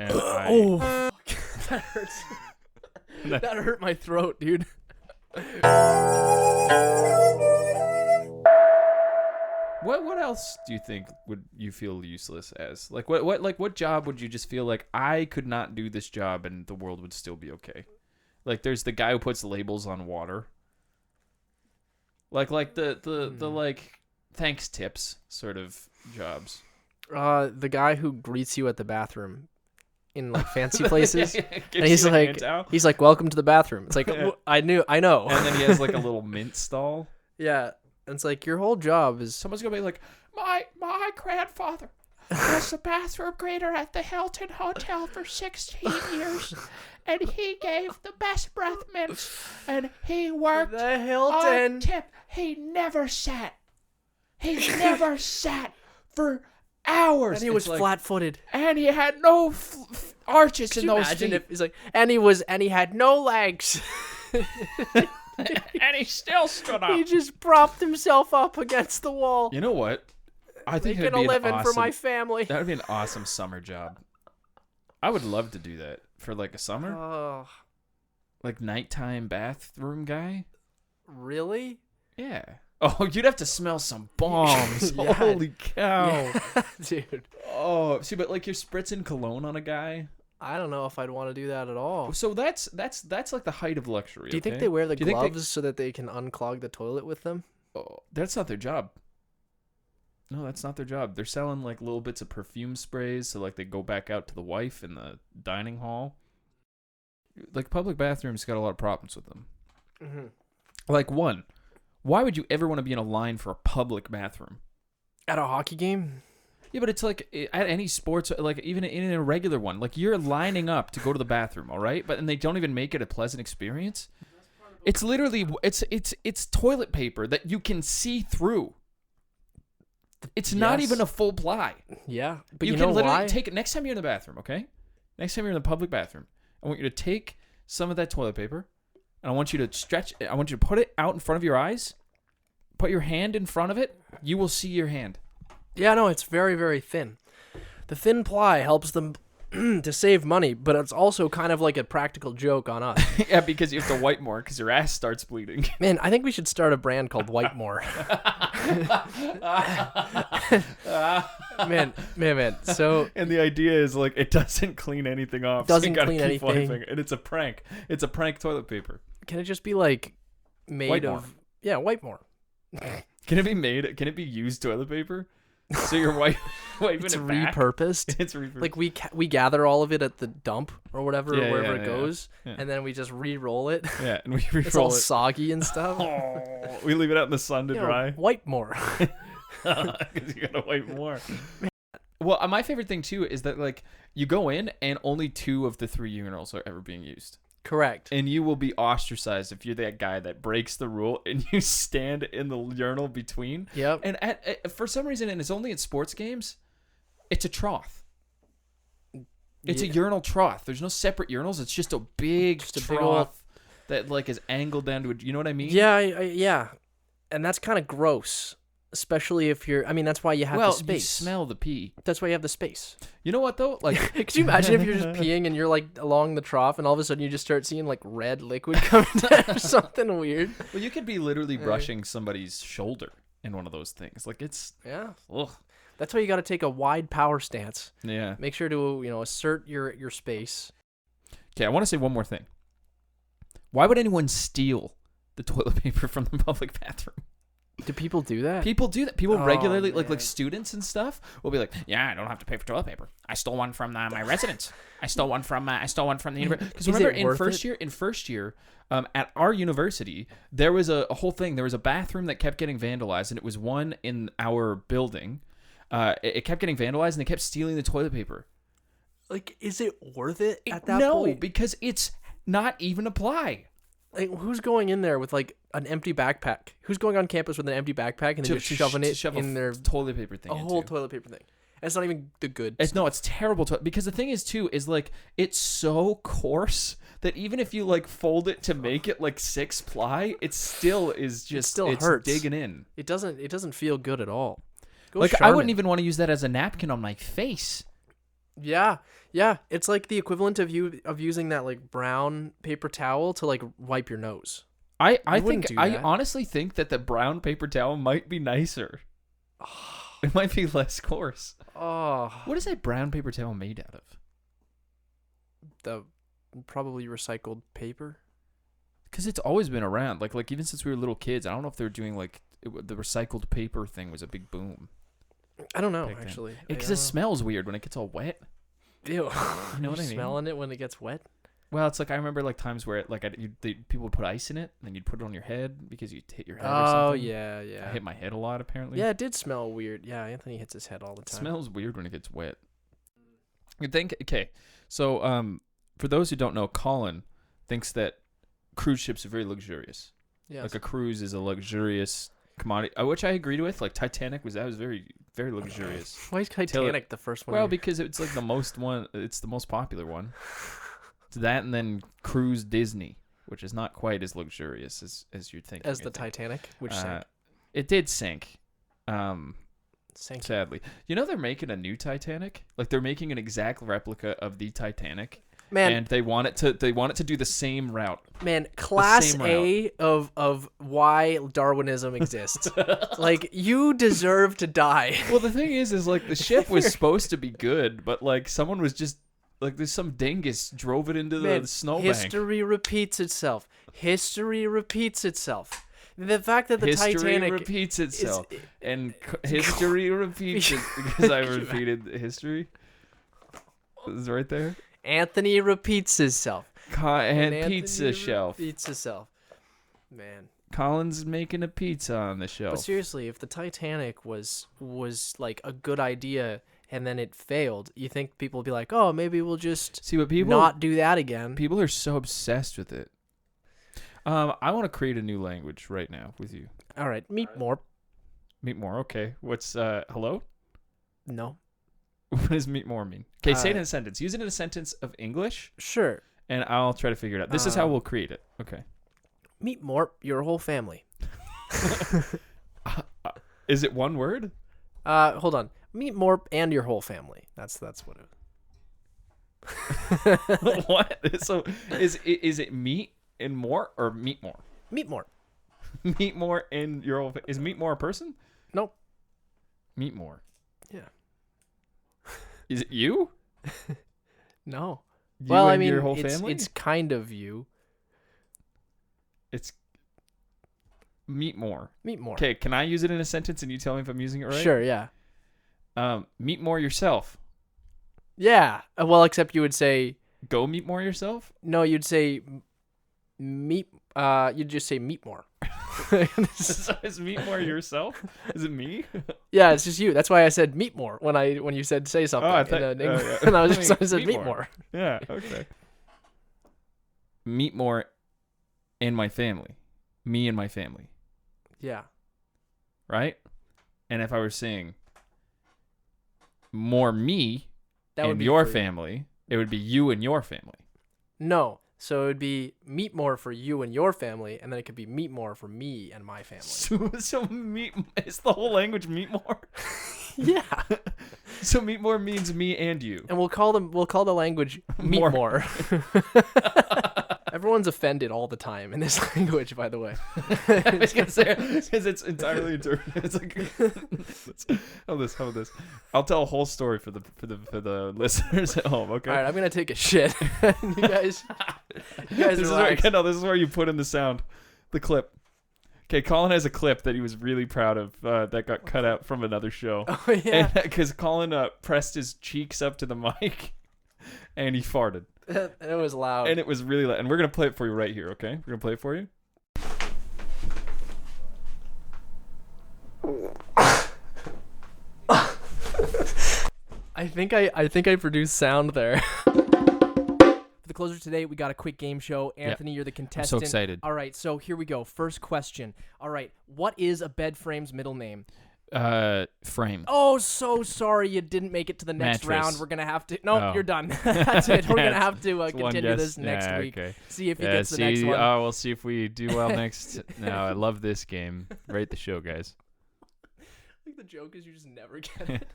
And Oh, that hurts. That hurt my throat, dude. What else do you think would you feel useless as? Like what job would you just feel like I could not do this job and the world would still be okay? Like there's the guy who puts labels on water. Like the like thanks tips sort of jobs. The guy who greets you at the bathroom in like fancy places, and and he's like, "Welcome to the bathroom." It's like, I know. And then he has like a little mint stall. Yeah, and it's like your whole job is Someone's gonna be like, my grandfather was the bathroom greeter at the Hilton Hotel for 16 years, and he gave the best breath mints, and he worked the Hilton. on tip. He never sat. He never sat for hours. And he was flat-footed. And he had no arches Could in you those imagine feet. if he's like, and he had no legs. And he still stood up. He just propped himself up against the wall. You know what? I think Making a living for my family. That would be an awesome summer job. I would love to do that for like a summer. Oh, Like nighttime bathroom guy. really? Yeah. Oh, you'd have to smell some bombs. Yeah. Holy cow. Yeah, dude. Oh, see, but like you're spritzing cologne on a guy. I don't know if I'd want to do that at all. So that's like the height of luxury. Do you think okay? they wear the Do you think gloves so that they can unclog the toilet with them? Oh, that's not their job. No, that's not their job. They're selling like little bits of perfume sprays, so like they go back out to the wife in the dining hall. Like public bathrooms got a lot of problems with them. Mm-hmm. Like one, why would you ever want to be in a line for a public bathroom? At a hockey game? Yeah, but it's like at any sports, like even in a regular one, like you're lining up to go to the bathroom, all right? But and they don't even make it a pleasant experience. It's literally it's toilet paper that you can see through. It's not Yes. even a full ply. Yeah, but you you can know literally why? take it next time you're in the bathroom, okay? Next time you're in the public bathroom, I want you to take some of that toilet paper, and I want you to stretch. I want you to put it out in front of your eyes. Put your hand in front of it. You will see your hand. Yeah, no, it's very, very thin. The thin ply helps them to save money, but it's also kind of like a practical joke on us. Yeah, because you have to wipe more because your ass starts bleeding. Man, I think we should start a brand called Wipe More. man. So And the idea is like it doesn't clean anything off. Doesn't so you gotta clean keep anything. wiping. And it's a prank. It's a prank toilet paper. can it just be like made Wipe of? More. Yeah, Wipe More. Can it be made? Can it be used toilet paper? So you're wiping It's it back? repurposed. It's repurposed. Like we gather all of it at the dump or whatever, Yeah, or wherever yeah, it yeah. goes, Yeah. and then we just re-roll it. Yeah, and we It's all re-roll it. soggy and stuff. Oh, we leave it out in the sun to You know, dry. Wipe More. Because you gotta wipe more. Well, my favorite thing too is that like you go in and only 2 of the 3 urinals are ever being used, Correct. and you will be ostracized if you're that guy that breaks the rule and you stand in the urinal between. Yep. And for some reason, and it's only in sports games, it's a trough. It's a Yeah. urinal trough. There's no separate urinals. It's just a big Just a big trough old- that like is angled down to it. You know what I mean? Yeah, yeah, and that's kind of gross, especially if you're. I mean, that's why you have the Well, you space. smell the pee. That's why you have the space. You know what though? Like, Could you imagine if you're just peeing and you're like along the trough, and all of a sudden you just start seeing like red liquid coming down or something weird? well, you could be literally brushing somebody's shoulder in one of those things. Like it's, Yeah, ugh. that's why you got to take a wide power stance. Yeah. Make sure to assert your space. Okay, I want to say one more thing. Why would anyone steal the toilet paper from the public bathroom? Do people do that? People do that. People Oh, regularly, like man. students and stuff, will be like, "Yeah, I don't have to pay for toilet paper. I stole one from my residence. I stole one from the university." Because Is remember, it in worth first year, at our university, there was a whole thing. There was a bathroom that kept getting vandalized, and it was one in our building. It kept getting vandalized, and they kept stealing the toilet paper. Like, is it worth it at that No, point? because it's not even a ply. Like, who's going in there with like an empty backpack? Who's going on campus with an empty backpack and then just shoving it shove in their toilet paper thing. a whole into. toilet paper thing? It's not even the good. It's terrible because the thing is too is like it's so coarse that even if you like fold it to make it like 6 ply, it still is just still it's hurts. digging in. It doesn't feel good at all. Go Like I Charmin. wouldn't even want to use that as a napkin on my face. Yeah, yeah. It's like the equivalent of using that like brown paper towel to like wipe your nose. I You wouldn't think do I that. honestly think that the brown paper towel might be nicer. It might be less coarse. Oh, What is that brown paper towel made out of? the probably recycled paper. Because it's always been around. Like even since we were little kids. I don't know if they're doing like the recycled paper thing was a big boom. I don't know Back then. actually. Because I it don't smells weird when it gets all wet. know. Ew. You know what I mean? Smelling it when it gets wet. Well, it's like I remember like times where people would put ice in it, and then you'd put it on your head because you'd hit your head or Oh something. yeah, I yeah. hit my head a lot apparently. Yeah, it did smell weird. Yeah, Anthony hits his head all the It time. smells weird when it gets wet. You think okay, so for those who don't know, Colin thinks that cruise ships are very luxurious. Yes. Like a cruise is a luxurious commodity, which I agreed with. Like Titanic was very very luxurious. Why is Titanic the first one? Well, because it's like the most one. It's the most popular one. It's that, and then Cruise Disney, which is not quite as luxurious as you'd think. as the Titanic, which sank. It did sink. Sank. Sadly, you know they're making a new Titanic. Like they're making an exact replica of the Titanic, Man, and they want it to do the same route. man, class same A of why Darwinism exists. Like you deserve to die. Well, the thing is like the ship was supposed to be good, but like someone was just like there's some dingus drove it into the snowbank. History repeats itself. History repeats itself. The fact that the History Titanic repeats itself, and history repeats it because I repeated history. It's right there. Anthony repeats himself. And Anthony pizza shelf. Repeats himself. Man. Colin's making a pizza on the But shelf. seriously, if the Titanic was like a good idea and then it failed, you think people would be like, "Oh, maybe we'll just See, but people not do that again." people are so obsessed with it. I want to create a new language right now with you. All right, meet more. Meet more. Okay. What's hello? No. What does meet more mean? Okay, say it in a sentence. Use it in a sentence of English, Sure. and I'll try to figure it out. This is how we'll create it. Okay. Meet more your whole family. Is it one word? Hold on. Meet more and your whole family. That's what it. What? So is it meet and more or meet more? Meet more. Meet more and your whole. Is meet more a person? Nope. Meet more. Yeah. Is it you? No. You Well, I and mean, your whole family. it's kind of you. It's meet more. Meet more. Okay, can I use it in a sentence and you tell me if I'm using it right? Sure. Yeah. Meet more yourself. Yeah. Well, except you would say Go meet more yourself. no. You'd say meet. You'd just say meet more. Is meet more yourself? Is it me? Yeah, it's just you. That's why I said meet more when you said say something. I thought- yeah. yeah. And I said Meet meet more. more. Yeah. Okay. Meet more in my family. Me and my family. Yeah. Right? And if I were saying more me That would and be your for- family, it would be you and your family. No. So it would be meet more for you and your family, and then it could be meet more for me and my family. So meet is the whole language meet more? Yeah. So meet more means me and you. And we'll call the language meet More. more. Everyone's offended all the time in this language, by the way. I was gonna say because it's entirely interpreted. It's like how about this? I'll tell a whole story for the listeners at home. Okay. All right, I'm gonna take a shit. you guys This is relax. this is where you put in the sound, the clip. Okay, Colin has a clip that he was really proud of that got cut out from another show. Oh yeah. Because Colin pressed his cheeks up to the mic, and he farted, And it was loud. and it was really loud. And we're gonna play it for you right here. Okay, we're gonna play it for you. I think I produced sound there. For the closer today, we got a quick game show. Anthony, you're the contestant. excited. All right, so here we go. First question. All right, what is a bed frame's middle name? Frame. Oh, so sorry you didn't make it to the next Mattress. round. We're gonna have to. Nope, Oh. you're done. That's it. We're Yeah, gonna have to it's one continue guess. this next Yeah, week. okay. See if he gets the next one. We'll see if we do well next. No, I love this game. Rate the show, guys. I think the joke is you just never get it.